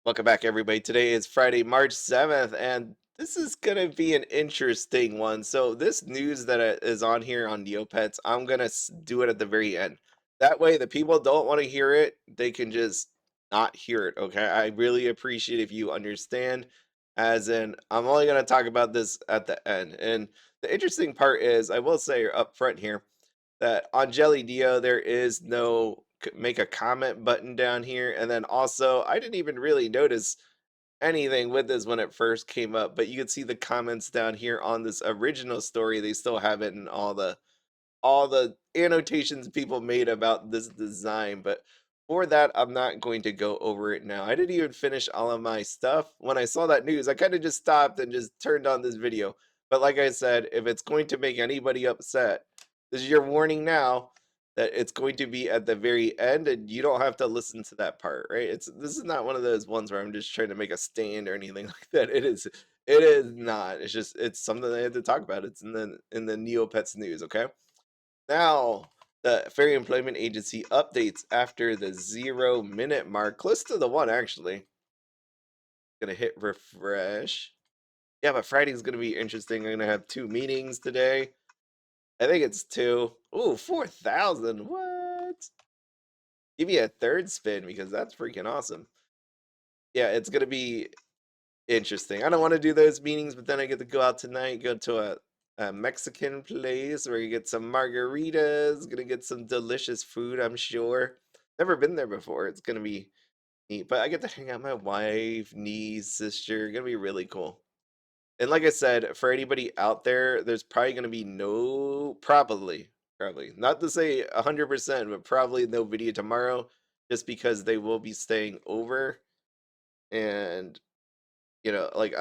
Welcome back, everybody. Today is Friday, March 7th, and this is going to be an interesting one. So, this news that is on here on Neopets, I'm going to do it at the very end. That way, the people don't want to hear it, they can just not hear it. Okay. I really appreciate if you understand, as in, I'm only going to talk about this at the end. And the interesting part is, I will say up front here, that on Jelly Dio there is no make a comment button down here, and then also I didn't even really notice anything with this when it first came up, but you can see the comments down here on this original story. They still have it in all the annotations people made about this design, but for that I'm not going to go over it now. I didn't even finish all of my stuff when I saw that news. I kind of just stopped and just turned on this video. But like I said, if it's going to make anybody upset, this is your warning now that it's going to be at the very end and you don't have to listen to that part, right? This is not one of those ones where I'm just trying to make a stand or anything like that. It is not. It's just it's something I had to talk about. It's in the Neopets news, okay? Now, the Fair Employment Agency updates after the 0 minute mark, close to the one actually. Gonna hit refresh. Yeah, but Friday's gonna be interesting. I'm gonna have two meetings today. I think it's two. Ooh, 4,000. What? Give me a third spin because that's freaking awesome. Yeah, it's gonna be interesting. I don't want to do those meetings, but then I get to go out tonight, go to a Mexican place where you get some margaritas, gonna get some delicious food, I'm sure. Never been there before. It's gonna be neat. But I get to hang out with my wife, niece, sister. Gonna be really cool. And like I said, for anybody out there, there's probably gonna be no probably. Not to say 100%, but probably no video tomorrow, just because they will be staying over and like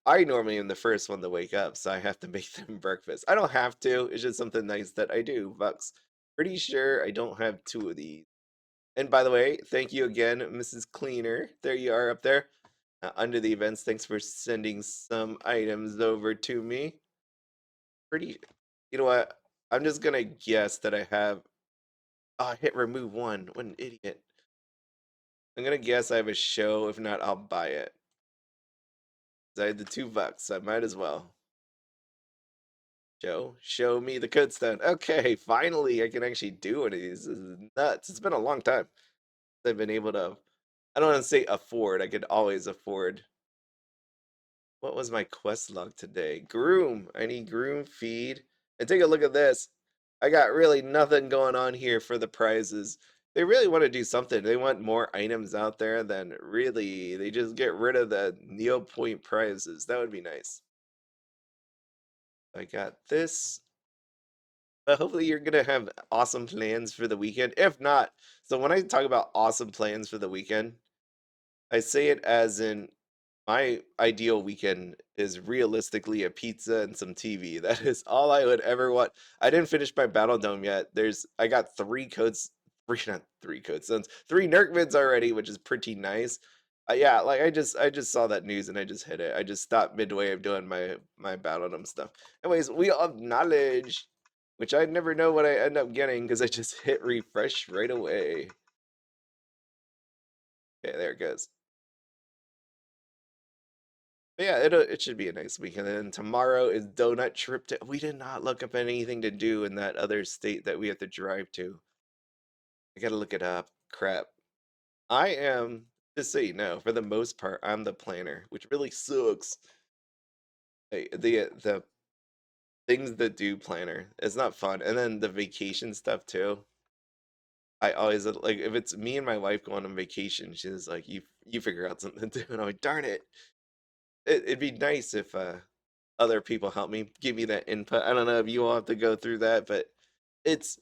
I normally am the first one to wake up, so I have to make them breakfast. I don't have to. It's just something nice that I do. Bucks. Pretty sure I don't have two of these. And by the way, thank you again, Mrs. Cleaner. There you are up there under the events. Thanks for sending some items over to me. Pretty. You know what? I'm just gonna guess that I have. Oh, I hit remove one. What an idiot. I'm gonna guess I have a show. If not, I'll buy it. I had the $2, so I might as well. Show me the code stone. Okay, finally I can actually do one of these. This is nuts. It's been a long time since I've been able to. I don't want to say afford. I could always afford. What was my quest log today? Groom. I need groom feed. And take a look at this. I got really nothing going on here for the prizes. They really want to do something. They want more items out there than really. They just get rid of the Neo Point prizes. That would be nice. I got this. But hopefully you're gonna have awesome plans for the weekend. If not, so when I talk about awesome plans for the weekend, I say it as in my ideal weekend is realistically a pizza and some TV. That is all I would ever want. I didn't finish my Battledome yet. I got three codes, three not three code stones, three Nerkvids already, which is pretty nice. Yeah, like I just saw that news and I just hit it. I just stopped midway of doing my Battledome stuff. Anyways, we all have knowledge, which I never know what I end up getting because I just hit refresh right away. Okay, there it goes. But yeah, it should be a nice weekend. And then tomorrow is donut trip to. We did not look up anything to do in that other state that we have to drive to. I gotta look it up. Crap. I am, just so you know, for the most part, I'm the planner, which really sucks. The things that do planner, it's not fun. And then the vacation stuff too. I always like if it's me and my wife going on vacation, she's like, you figure out something to do. And I'm like, darn it. It'd be nice if other people help me, give me that input. I don't know if you all have to go through that, but it's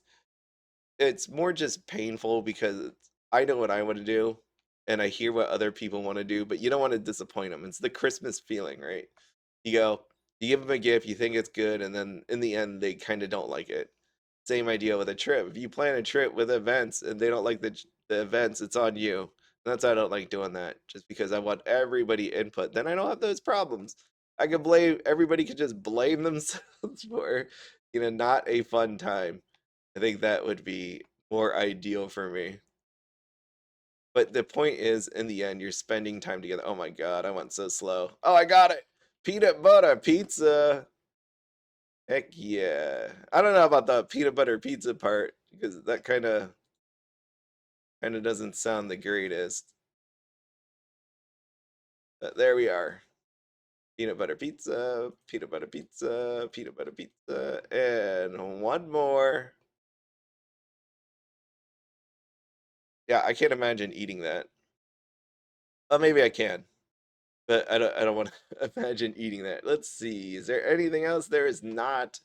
it's more just painful because I know what I want to do and I hear what other people want to do, but you don't want to disappoint them. It's the Christmas feeling, right? You go, you give them a gift, you think it's good, and then in the end, they kind of don't like it. Same idea with a trip. If you plan a trip with events and they don't like the events, it's on you. And that's why I don't like doing that, just because I want everybody input. Then I don't have those problems. I can blame everybody can just blame themselves for, not a fun time. I think that would be more ideal for me. But the point is, in the end, you're spending time together. Oh my god, I went so slow. Oh, I got it. Peanut butter pizza. Heck yeah. I don't know about the peanut butter pizza part because that kind of doesn't sound the greatest. But there we are. Peanut butter pizza, peanut butter pizza, peanut butter pizza, and one more. Yeah, I can't imagine eating that. Oh, maybe I can, but I don't want to imagine eating that. Let's see. Is there anything else? There is not.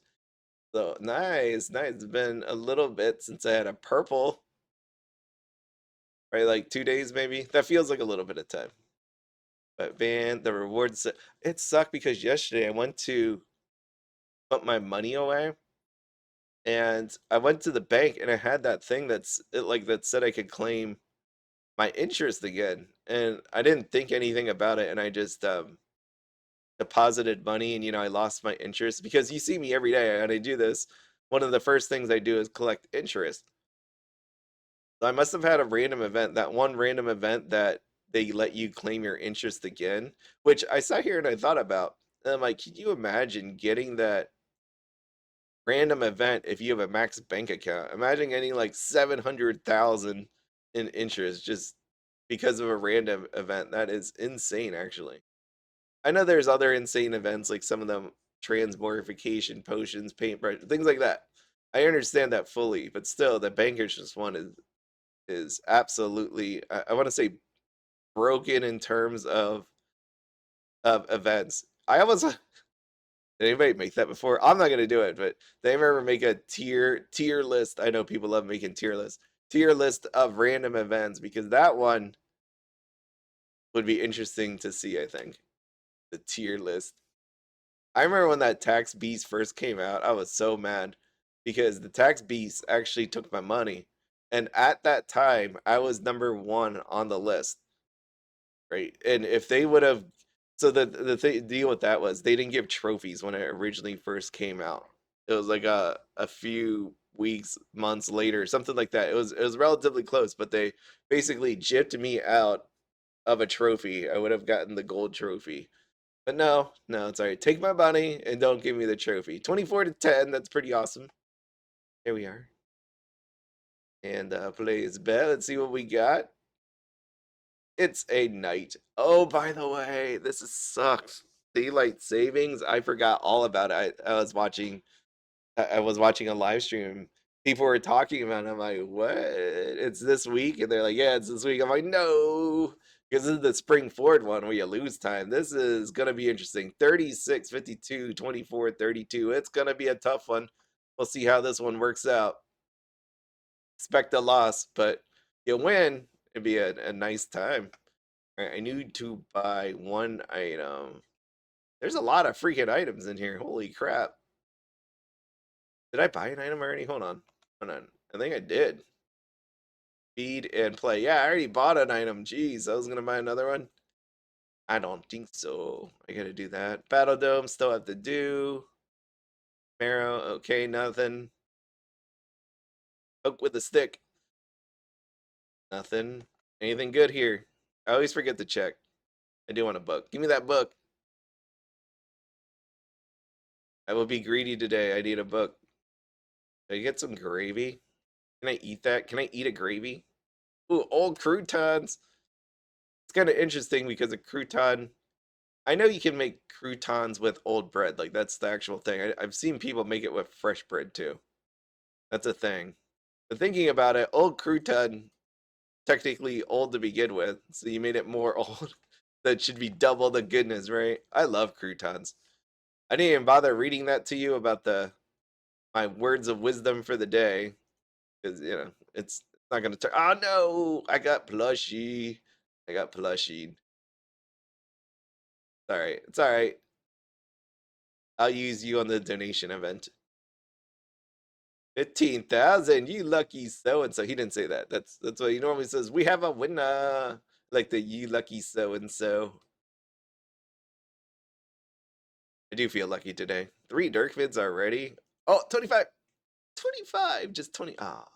So nice, nice. It's been a little bit since I had a purple, right? Like 2 days maybe. That feels like a little bit of time. But man, the rewards, it sucked because yesterday I went to put my money away and I went to the bank and I had that thing that said I could claim my interest again. And I didn't think anything about it and I just deposited money and I lost my interest because you see me every day and I do this. One of the first things I do is collect interest. So I must have had a random event, that one random event that they let you claim your interest again, which I sat here and I thought about. And I'm like, can you imagine getting that random event if you have a max bank account? Imagine getting like 700,000 in interest just because of a random event. That is insane, actually. I know there's other insane events like some of them transmogrification potions, paintbrush, things like that. I understand that fully, but still, the bank interest one is absolutely I want to say broken in terms of events. I almost did anybody make that before? I'm not gonna do it, but they ever make a tier list? I know people love making tier list of random events because that one would be interesting to see. I think the tier list. I remember when that tax beast first came out, I was so mad because the tax beast actually took my money, and at that time I was number one on the list. Right. And if they would have, so the deal with that was they didn't give trophies when it originally first came out. It was like a few weeks, months later, something like that. It was relatively close, but they basically gypped me out of a trophy. I would have gotten the gold trophy. But no, no, it's all right. Take my money and don't give me the trophy. 24-10, that's pretty awesome. Here we are. And plays bet. Let's see what we got. It's a night. Oh, by the way, sucks. Daylight savings. I forgot all about it. I was watching. I was watching a live stream. People were talking about it. I'm like, what? It's this week, and they're like, yeah, it's this week. I'm like, no, because this is the spring forward one where you lose time. This is gonna be interesting. 36, 52, 24, 32. It's gonna be a tough one. We'll see how this one works out. Expect a loss, but you win. It'd be a nice time. I need to buy one item. There's a lot of freaking items in here. Holy crap. Did I buy an item already? Hold on. Hold on. I think I did. Feed and play. Yeah, I already bought an item. Jeez, I was going to buy another one. I don't think so. I got to do that. Battledome, still have to do. Marrow, okay, nothing. Hook with a stick. Nothing. Anything good here? I always forget to check. I do want a book. Give me that book. I will be greedy today. I need a book. Did I get some gravy? Can I eat that? Can I eat a gravy? Ooh, old croutons. It's kind of interesting because a crouton. I know you can make croutons with old bread. Like that's the actual thing. I've seen people make it with fresh bread too. That's a thing. But thinking about it, old crouton technically old to begin with, so you made it more old. That should be double the goodness, right? I love croutons. I didn't even bother reading that to you about the my words of wisdom for the day because it's not gonna turn. Oh no, I got plushy. I got plushy. It's all right. It's all right. I'll use you on the donation event. 15,000, you lucky so and so. He didn't say that. That's what he normally says. We have a winner. Like the you lucky so and so. I do feel lucky today. 3 Dirkvids already. Oh, 25. 25. Just 20. Ah.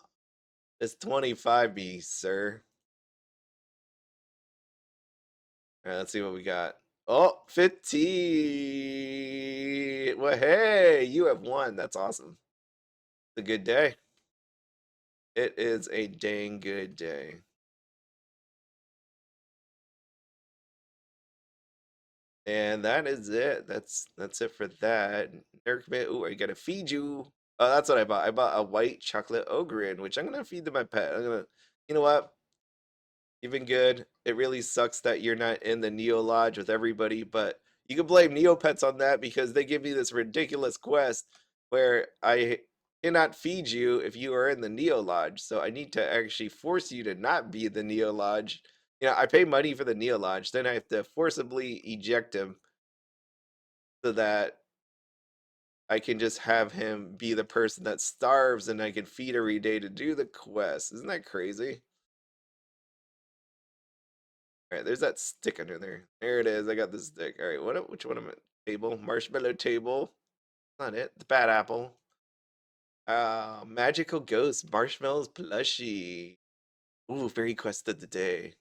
It's 25 me, sir. All right, let's see what we got. Oh, 15. Well, hey, you have won. That's awesome. It's a good day. It is a dang good day. And that is it. That's it for that. Ooh, I gotta feed you. Oh, that's what I bought. I bought a white chocolate ogre, which I'm gonna feed to my pet. You know what? You've been good. It really sucks that you're not in the Neo Lodge with everybody, but you can blame Neopets on that because they give me this ridiculous quest where I cannot feed you if you are in the Neo Lodge. So I need to actually force you to not be the Neo Lodge. I pay money for the Neo Lodge, then I have to forcibly eject him so that I can just have him be the person that starves and I can feed every day to do the quest. Isn't that crazy? All right, there's that stick under there. There it is. I got the stick. All right, which one am I? Table, marshmallow table. Not it. The bad apple. Magical ghost, marshmallows plushie. Ooh, fairy quest of the day.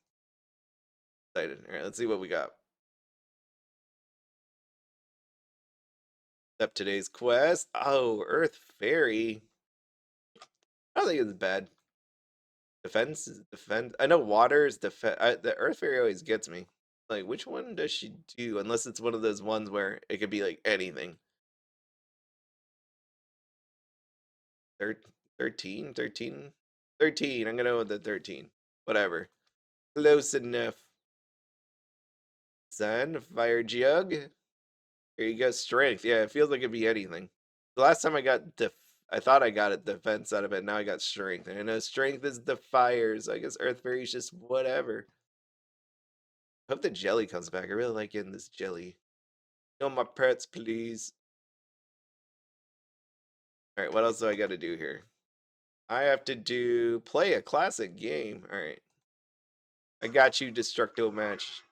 Excited. All right, let's see what we got. Up today's quest. Oh, Earth Fairy. I don't think it's bad. Defense is defense. I know water is defense. The Earth Fairy always gets me. Like, which one does she do? Unless it's one of those ones where it could be like anything. 13, 13, 13. I'm gonna go with the 13. Whatever. Close enough. Sun, fire jug. Here you go. Strength. Yeah, it feels like it'd be anything. The last time I got I thought I got a defense out of it. Now I got strength. And I know strength is the fires. I guess Earth Fairy's just whatever. Hope the jelly comes back. I really like getting this jelly. No my pets, please. All right, what else do I got to do here? I have to play a classic game. All right. I got you, Destructo Match.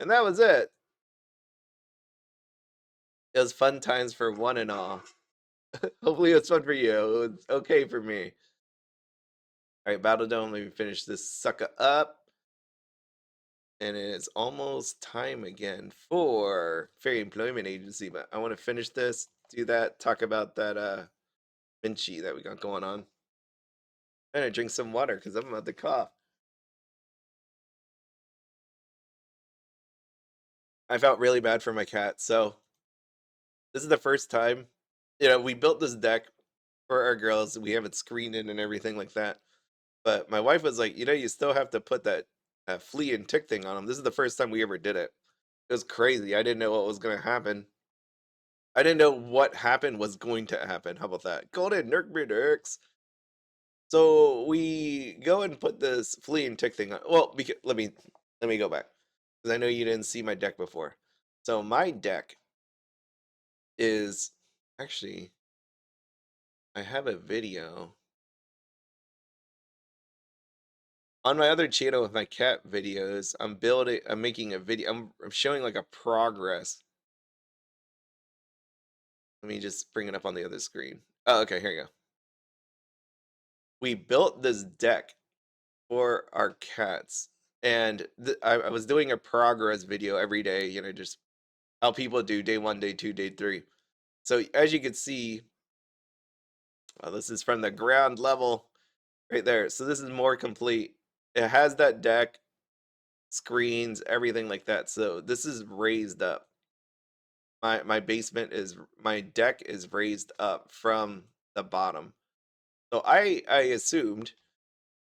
And that was it. It was fun times for one and all. Hopefully it was fun for you. It was okay for me. All right, Battledome, let me finish this sucker up. And it's almost time again for Fairy Employment Agency, but I want to finish this, do that, talk about that Vinci that we got going on. I'm gonna drink some water because I'm about to cough. I felt really bad for my cat. So this is the first time, we built this deck for our girls. We have it screened in and everything like that. But my wife was like, you still have to put that flea and tick thing on them. This is the first time we ever did it. It was crazy. I didn't know what was going to happen. I didn't know what happened was going to happen. How about that? Golden Nurkbridux. So we go and put this flea and tick thing on. Well, let me go back because I know you didn't see my deck before. So my deck is actually I have a video on my other channel with my cat videos. I'm making a video. I'm showing like a progress. Let me just bring it up on the other screen. Oh, okay, here you go. We built this deck for our cats, and I was doing a progress video every day. Just how people do day 1, day 2, day 3. So as you can see, this is from the ground level right there. So this is more complete. It has that deck, screens, everything like that. So this is raised up. My deck is raised up from the bottom. So I assumed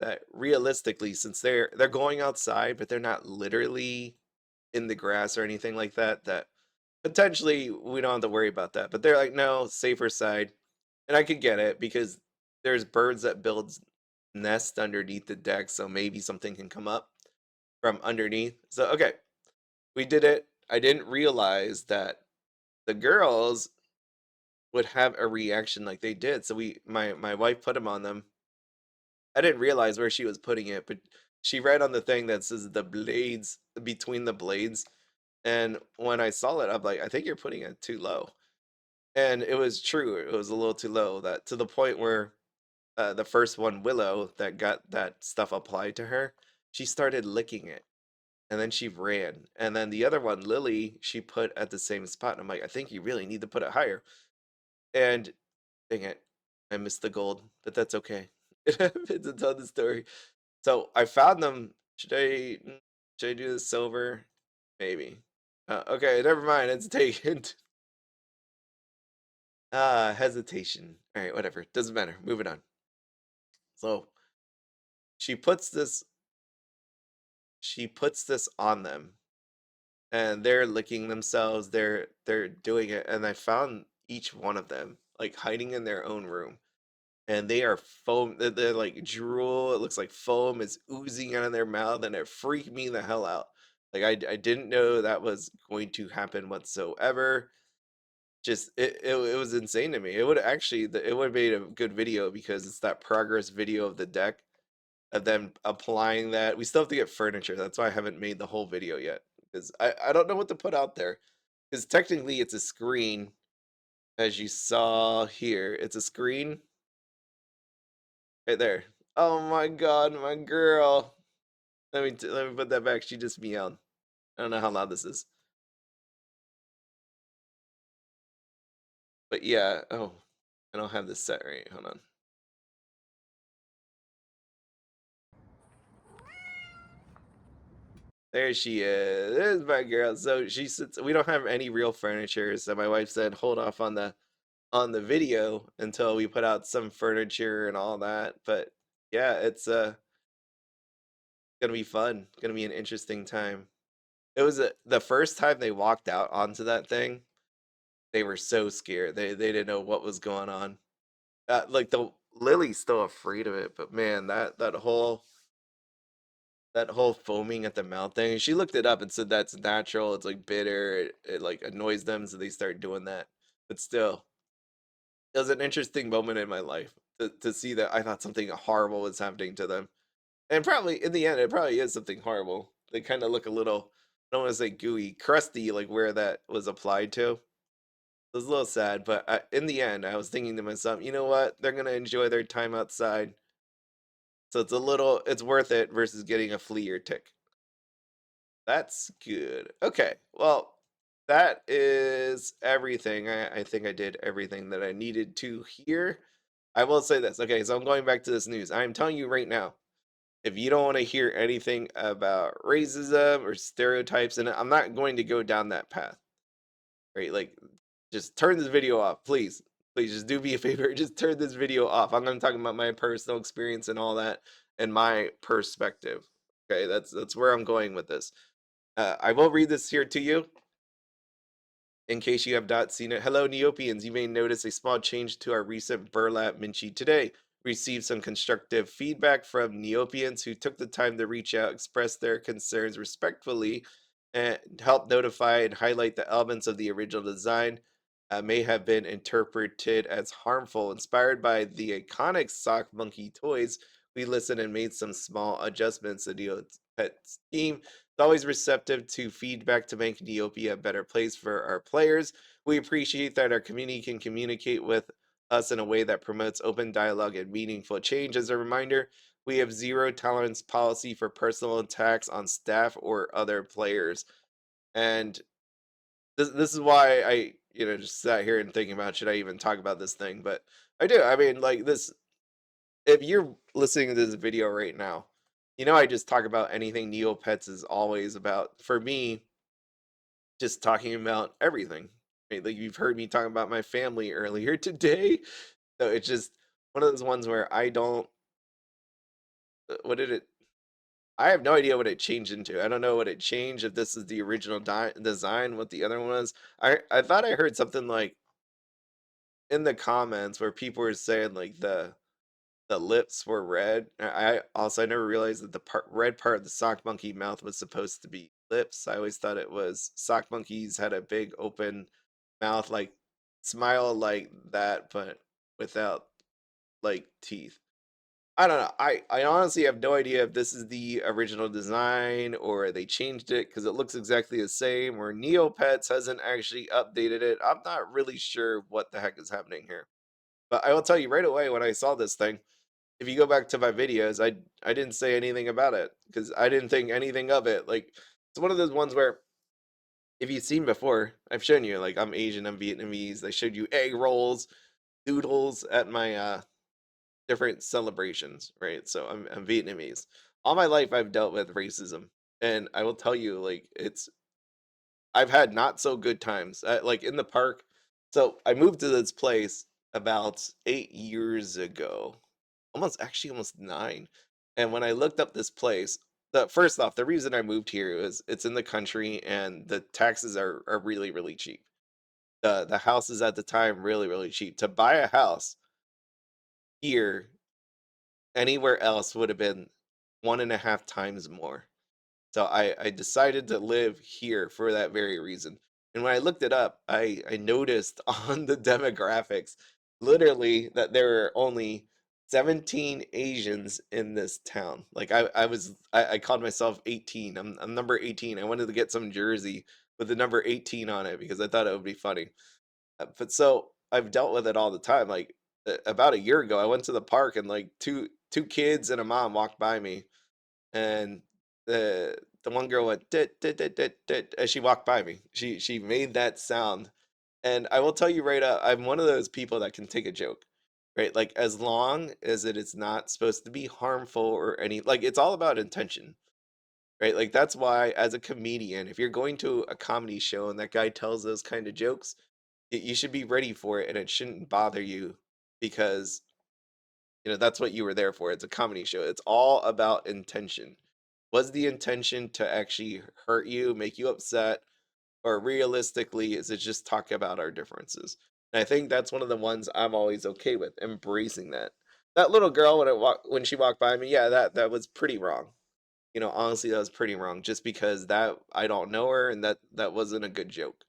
that realistically, since they're going outside, but they're not literally in the grass or anything like that, that potentially we don't have to worry about that. But they're like, no, safer side. And I could get it because there's birds that build nest underneath the deck, so maybe something can come up from underneath. So okay, we did it. I didn't realize that the girls would have a reaction like they did. So my wife put them on them. I didn't realize where she was putting it, but she read on the thing that says the blades between the blades. And when I saw it, I'm like, I think you're putting it too low. And it was true. It was a little too low. That to the point where the first one, Willow, that got that stuff applied to her, she started licking it. And then she ran. And then the other one, Lily, she put at the same spot. And I'm like, I think you really need to put it higher. And dang it, I missed the gold, but that's okay. It happens to tell the story. So I found them. Should I do the silver? Maybe. Okay, never mind. It's taken. Hesitation. All right, whatever. Doesn't matter. Moving on. So she puts this. She puts this on them, and they're licking themselves. They're doing it, and I found each one of them like hiding in their own room, and they are foam. They're like drool. It looks like foam is oozing out of their mouth, and it freaked me the hell out. Like I didn't know that was going to happen whatsoever. Just it was insane to me. It would actually it would have made a good video because it's that progress video of the deck of them applying that. We still have to get furniture. That's why I haven't made the whole video yet because I don't know what to put out there. Because technically it's a screen, as you saw here. It's a screen right there. Oh my god, my girl. Let me put that back. She just meowed. I don't know how loud this is. But yeah, oh, I don't have this set right. Hold on. There she is. There's my girl. So she sits. We don't have any real furniture, so my wife said hold off on the video until we put out some furniture and all that. But yeah, it's gonna be fun. Gonna be an interesting time. It was the first time they walked out onto that thing. They were so scared. They didn't know what was going on. Like the Lily's still afraid of it, but man, that whole foaming at the mouth thing. She looked it up and said that's natural. It's like bitter. It like annoys them, so they start doing that. But still, it was an interesting moment in my life to see that I thought something horrible was happening to them. And probably in the end, it probably is something horrible. They kind of look a little, I don't want to say gooey, crusty, like where that was applied to. It was a little sad, but in the end, I was thinking to myself, you know what? They're gonna enjoy their time outside, so it's worth it versus getting a flea or tick. That's good. Okay, well, that is everything. I think I did everything that I needed to here. I will say this. Okay, so I'm going back to this news. I'm telling you right now, if you don't want to hear anything about racism or stereotypes, and I'm not going to go down that path, right? Like, just turn this video off, please. Please, just do me a favor. Just turn this video off. I'm going to talk about my personal experience and all that, and my perspective. Okay, that's where I'm going with this. I will read this here to you in case you have not seen it. Hello, Neopians. You may notice a small change to our recent burlap minchi today. Received some constructive feedback from Neopians who took the time to reach out, express their concerns respectfully, and help notify and highlight the elements of the original design may have been interpreted as harmful. Inspired by the iconic sock monkey toys, we listened and made some small adjustments. The Neopets team is always receptive to feedback to make Neopia a better place for our players. We appreciate that our community can communicate with us in a way that promotes open dialogue and meaningful change. As a reminder, we have zero tolerance policy for personal attacks on staff or other players. And this is why I, just sat here and thinking about should I even talk about this thing, but I do. I mean, like this, if you're listening to this video right now, I just talk about anything Neopets is always about. For me, just talking about everything. Right? Like you've heard me talk about my family earlier today. So it's just one of those ones where I don't. What did it? I have no idea what it changed into. I don't know what it changed. If this is the original design, what the other one was. I thought I heard something like in the comments where people were saying like the lips were red. I never realized that the red part of the sock monkey mouth was supposed to be lips. I always thought it was sock monkeys had a big open mouth, like smile like that, but without like teeth. I don't know. I honestly have no idea if this is the original design or they changed it because it looks exactly the same, or Neopets hasn't actually updated it. I'm not really sure what the heck is happening here. But I will tell you right away when I saw this thing. if you go back to my videos, I didn't say anything about it because I didn't think anything of it. Like it's one of those ones where if you've seen before, I've shown you like I'm Asian, I'm Vietnamese. I showed you egg rolls, noodles at my different celebrations, right? So I'm Vietnamese. All my life I've dealt with racism, and I will tell you, like I've had not so good times. Like in the park. So I moved to this place about 8 years ago, almost 9. And when I looked up this place, the first off, the reason I moved here is it's in the country and the taxes are really really cheap. The houses at the time really cheap. To buy a house here anywhere else would have been 1.5 times more. So I decided to live here for that very reason. And when I looked it up, I noticed on the demographics literally that there are only 17 Asians in this town. Like I called myself 18. I'm number 18. I wanted to get some jersey with the number 18 on it because I thought it would be funny. But so I've dealt with it all the time. Like about a year ago, I went to the park and like two kids and a mom walked by me, and the one girl went dit, dit, dit, dit, dit, as she walked by me. She made that sound, and I will tell you right up, I'm one of those people that can take a joke, right? Like as long as it is not supposed to be harmful or any, like it's all about intention, right? Like that's why as a comedian, if you're going to a comedy show and that guy tells those kind of jokes, you should be ready for it and it shouldn't bother you because that's what you were there for. It's a comedy show. It's all about intention. Was the intention to actually hurt you, make you upset, or realistically is it just talk about our differences? And I think that's one of the ones I'm always okay with, embracing that. That little girl when she walked by me, yeah, that was pretty wrong. Honestly, that was pretty wrong just because that I don't know her and that wasn't a good joke.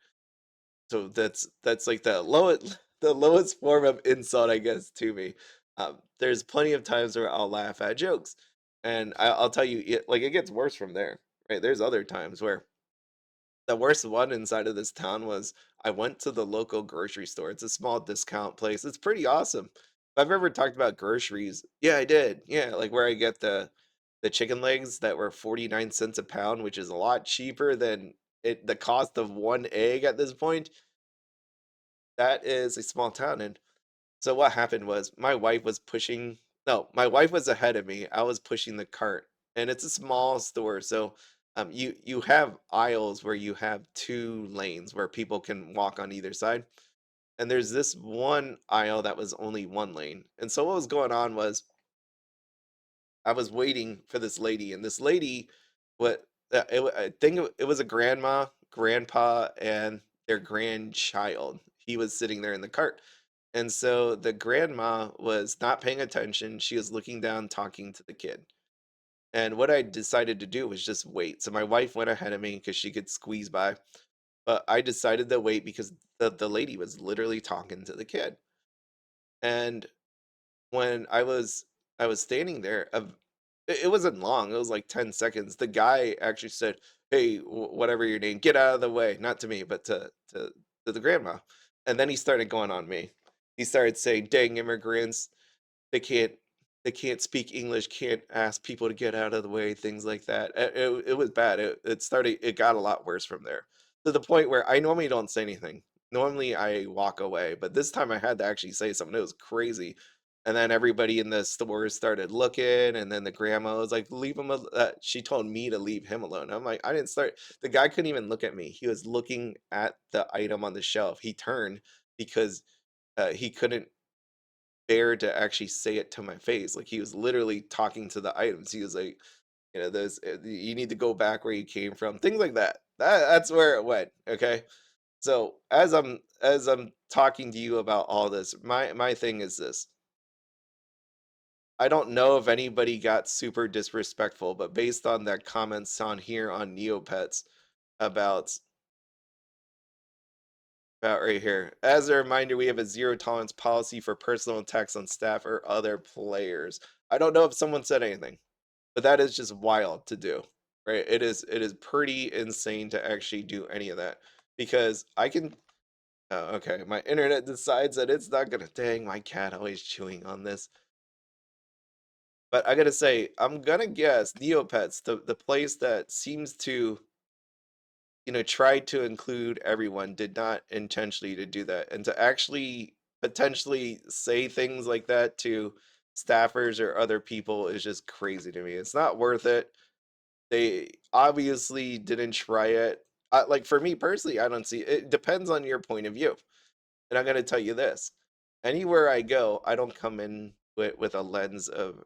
So that's like the lowest form of insult, I guess, to me. There's plenty of times where I'll laugh at jokes, and I'll tell you, like it gets worse from there. Right? There's other times where the worst one inside of this town was I went to the local grocery store. It's a small discount place. It's pretty awesome. If I've ever talked about groceries, yeah, I did. Yeah, like where I get the chicken legs that were 49 cents a pound, which is a lot cheaper than the cost of one egg at this point. That is a small town, and so what happened was my wife was pushing no, my wife was ahead of me. I was pushing the cart, and it's a small store, so you have aisles where you have 2 lanes where people can walk on either side, and there's this one aisle that was only 1 lane. And so what was going on was I was waiting for this lady, and this lady, I think it was a grandma, grandpa, and their grandchild. He was sitting there in the cart. And so the grandma was not paying attention. She was looking down, talking to the kid. And what I decided to do was just wait. So my wife went ahead of me because she could squeeze by. But I decided to wait because the lady was literally talking to the kid. And when I was standing there, it wasn't long. It was like 10 seconds. The guy actually said, "Hey, whatever your name, get out of the way." Not to me, but to the grandma. And then he started going on me. He started saying, "Dang immigrants, they can't they can't speak English, can't ask people to get out of the way," things like that. It was bad. It got a lot worse from there. To the point where I normally don't say anything. Normally I walk away, but this time I had to actually say something. It was crazy. And then everybody in the stores started looking, and then the grandma was like, "Leave him." She told me to leave him alone. I'm like, I didn't start. The guy couldn't even look at me. He was looking at the item on the shelf. He turned because he couldn't bear to actually say it to my face. Like he was literally talking to the items. He was like, "There's you need to go back where you came from." Things like that. That's where it went. Okay. So as I'm talking to you about all this, my thing is this. I don't know if anybody got super disrespectful, but based on that comments on here on Neopets about about right here. As a reminder, we have a zero tolerance policy for personal attacks on staff or other players. I don't know if someone said anything, but that is just wild to do. Right? It is pretty insane to actually do any of that because I can oh, okay, my internet decides that it's not gonna dang my cat always chewing on this. But I gotta say, I'm gonna guess Neopets, the place that seems to, try to include everyone, did not intentionally to do that. And to actually potentially say things like that to staffers or other people is just crazy to me. It's not worth it. They obviously didn't try it. Like for me personally, I don't see it depends on your point of view. And I'm gonna tell you this. Anywhere I go, I don't come in with a lens of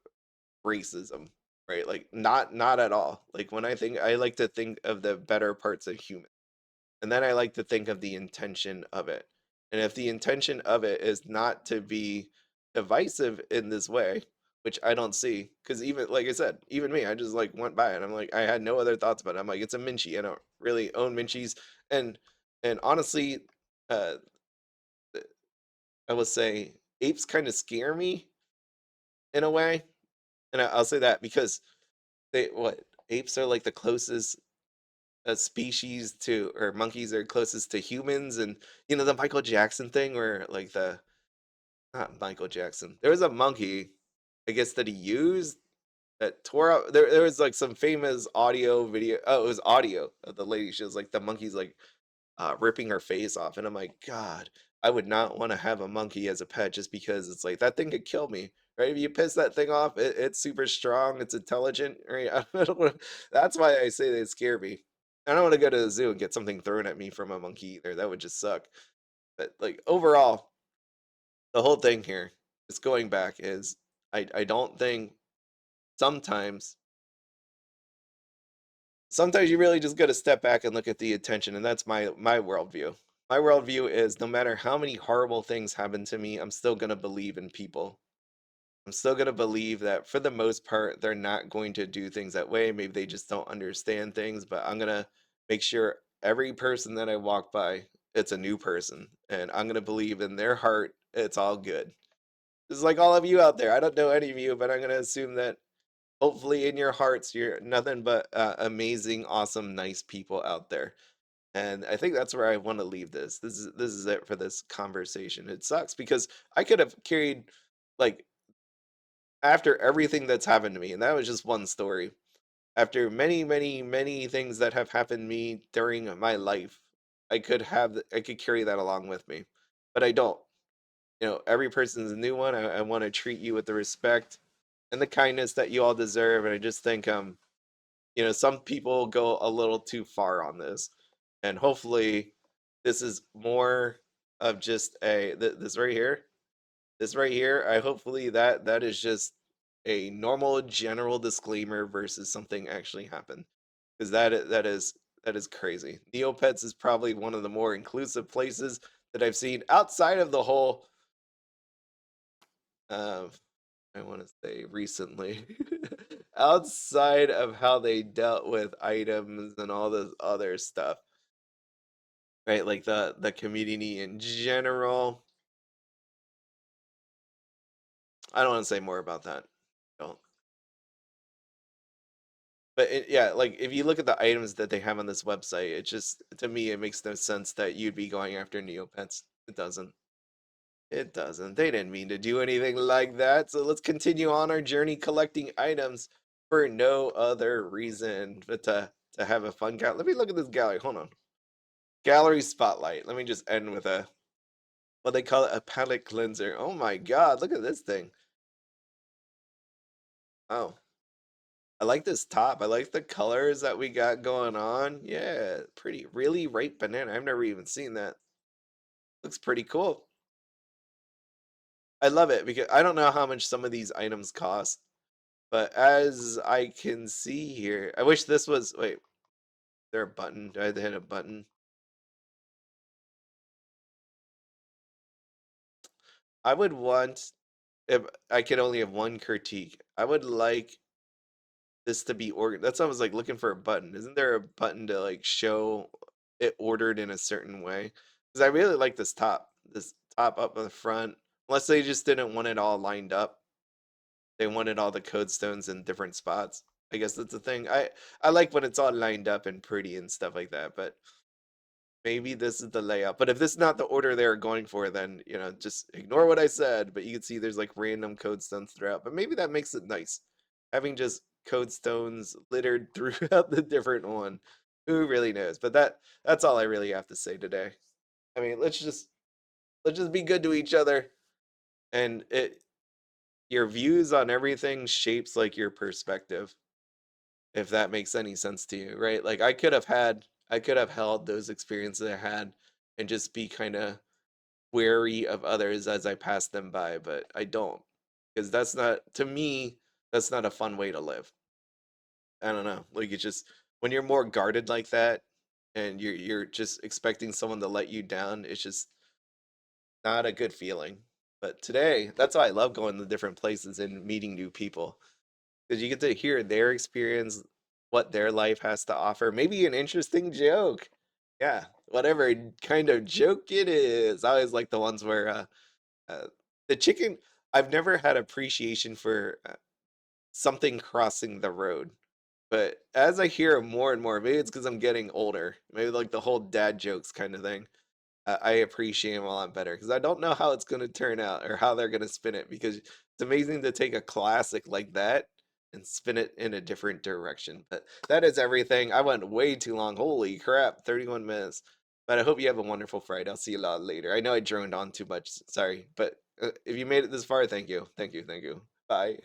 racism, right? Like not at all. Like when I like to think of the better parts of human. And then I like to think of the intention of it. And if the intention of it is not to be divisive in this way, which I don't see, because even like I said, even me, I just like went by it. I'm like, I had no other thoughts about it. I'm like, it's a Minchie. I don't really own Minchies. And and honestly, uh I will say apes kind of scare me in a way. And I'll say that because they what apes are like the closest species to or monkeys are closest to humans, and the Michael Jackson thing where like the not Michael Jackson, there was a monkey I guess that he used that tore out there was like some famous audio video. Oh, it was audio of the lady. She was like the monkey's like ripping her face off, and I'm like, God, I would not want to have a monkey as a pet just because it's like that thing could kill me, right? If you piss that thing off, it's super strong, it's intelligent, right? I don't wanna, that's why I say they scare me. I don't want to go to the zoo and get something thrown at me from a monkey either. That would just suck. But like overall, the whole thing here is going back is I don't think sometimes sometimes you really just got to step back and look at the attention, and that's my worldview. My worldview is no matter how many horrible things happen to me, I'm still going to believe in people. I'm still going to believe that for the most part they're not going to do things that way. Maybe they just don't understand things, but I'm going to make sure every person that I walk by, it's a new person, and I'm going to believe in their heart it's all good. Just like all of you out there. I don't know any of you, but I'm going to assume that hopefully in your hearts you're nothing but amazing, awesome, nice people out there. And I think that's where I want to leave this. This is it for this conversation. It sucks because I could have carried like after everything that's happened to me, and that was just one story. After many, many, many things that have happened to me during my life, I could carry that along with me. But I don't. Every person's a new one. I want to treat you with the respect and the kindness that you all deserve. And I just think some people go a little too far on this, and hopefully this is more of just this right here, I hopefully that is just a normal general disclaimer versus something actually happened, because that is crazy. Neopets is probably one of the more inclusive places that I've seen outside of the whole uh, I want to say recently, outside of how they dealt with items and all this other stuff, right? Like the community in general. I don't want to say more about that. Don't. But yeah, like if you look at the items that they have on this website, it just to me it makes no sense that you'd be going after Neopets. It doesn't. It doesn't. They didn't mean to do anything like that. So let's continue on our journey collecting items for no other reason but to have a fun gallery. Let me look at this gallery. Hold on. Gallery spotlight. Let me just end with a what they call it, a palette cleanser. Oh my god, look at this thing. Oh, I like this top. I like the colors that we got going on. Yeah, pretty. Really ripe banana. I've never even seen that. Looks pretty cool. I love it because I don't know how much some of these items cost, but as I can see here, I wish this was. Wait, there a button? Do I have to hit a button? I would want, if I could only have one critique, I would like this to be ordered. That's why I was like looking for a button. Isn't there a button to like show it ordered in a certain way? Because I really like this top up in the front. Unless they just didn't want it all lined up. They wanted all the code stones in different spots. I guess that's the thing. I like when it's all lined up and pretty and stuff like that. But maybe this is the layout. But if this is not the order they're going for, then just ignore what I said. But you can see there's like random code stones throughout. But maybe that makes it nice. having just code stones littered throughout the different one. Who really knows? But that's all I really have to say today. I mean, let's just be good to each other, and it your views on everything shapes like your perspective, if that makes any sense to you, right? Like I could have held those experiences I had and just be kind of wary of others as I pass them by, but I don't. Because that's not, to me, that's not a fun way to live. I don't know. Like it's just when you're more guarded like that and you're just expecting someone to let you down, it's just not a good feeling. But today, that's why I love going to different places and meeting new people. Because you get to hear their experience, what their life has to offer, maybe an interesting joke. Yeah, whatever kind of joke it is. I always like the ones where uh, the chicken. I've never had appreciation for something crossing the road, but as I hear more and more, maybe it's because I'm getting older. Maybe like the whole dad jokes kind of thing. I appreciate them a lot better because I don't know how it's going to turn out or how they're going to spin it because it's amazing to take a classic like that and spin it in a different direction. But that is everything. I went way too long. Holy crap, 31 minutes. But I hope you have a wonderful Friday. I'll see you a lot later. I know I droned on too much. Sorry. But if you made it this far, thank you. Thank you. Thank you. Bye.